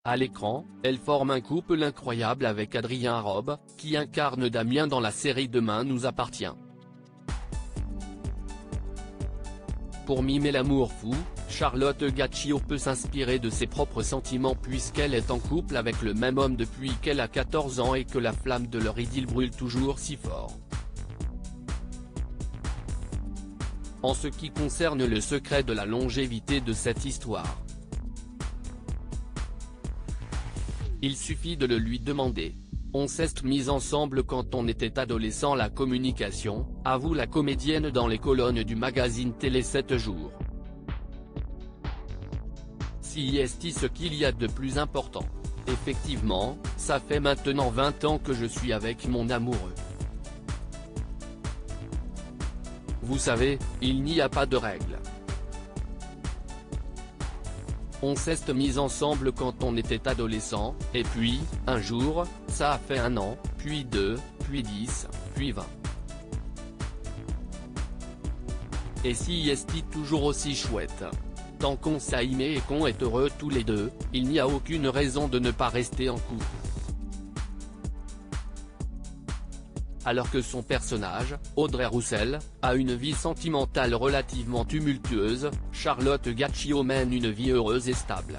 À l'écran, elle forme un couple incroyable avec Adrien Robe, qui incarne Damien dans la série Demain nous appartient. Pour mimer l'amour fou, Charlotte Gaccio peut s'inspirer de ses propres sentiments puisqu'elle est en couple avec le même homme depuis qu'elle a 14 ans et que la flamme de leur idylle brûle toujours si fort. En ce qui concerne le secret de la longévité de cette histoire, il suffit de le lui demander. On s'est mis ensemble quand on était adolescent. La communication, avoue la comédienne dans les colonnes du magazine Télé 7 jours. Si est ce qu'il y a de plus important. Effectivement, ça fait maintenant 20 ans que je suis avec mon amoureux. Vous savez, il n'y a pas de règle. On s'est mis ensemble quand on était adolescent, et puis, un jour, ça a fait 1 an, puis 2, puis 10, puis 20. Et si est toujours aussi chouette. Tant qu'on s'aime et qu'on est heureux tous les deux, il n'y a aucune raison de ne pas rester en couple. Alors que son personnage, Audrey Roussel, a une vie sentimentale relativement tumultueuse, Charlotte Gaccio mène une vie heureuse et stable.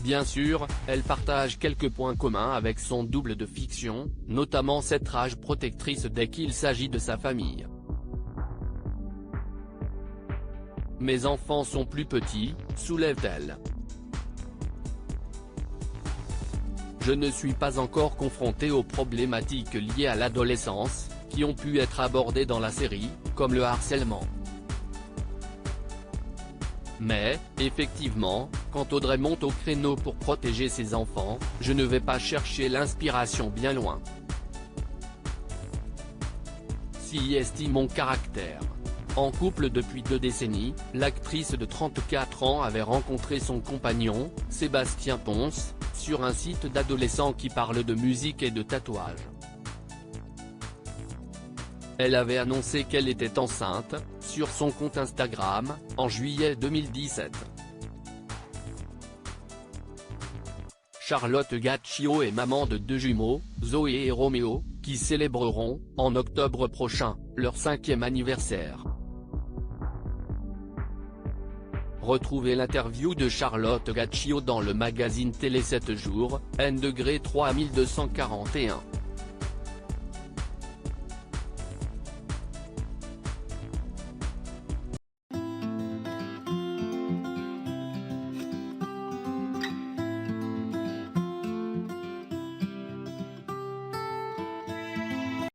Bien sûr, elle partage quelques points communs avec son double de fiction, notamment cette rage protectrice dès qu'il s'agit de sa famille. Mes enfants sont plus petits, soulève-t-elle. Je ne suis pas encore confronté aux problématiques liées à l'adolescence, qui ont pu être abordées dans la série, comme le harcèlement. Mais, effectivement, quand Audrey monte au créneau pour protéger ses enfants, je ne vais pas chercher l'inspiration bien loin. Si estime mon caractère. En couple depuis 2 décennies, l'actrice de 34 ans avait rencontré son compagnon, Sébastien Ponce, sur un site d'adolescents qui parle de musique et de tatouage. Elle avait annoncé qu'elle était enceinte, sur son compte Instagram, en juillet 2017. Charlotte Gaccio est maman de 2 jumeaux, Zoé et Roméo, qui célébreront, en octobre prochain, leur 5e anniversaire. Retrouvez l'interview de Charlotte Gaccio dans le magazine Télé 7 jours, N-3241.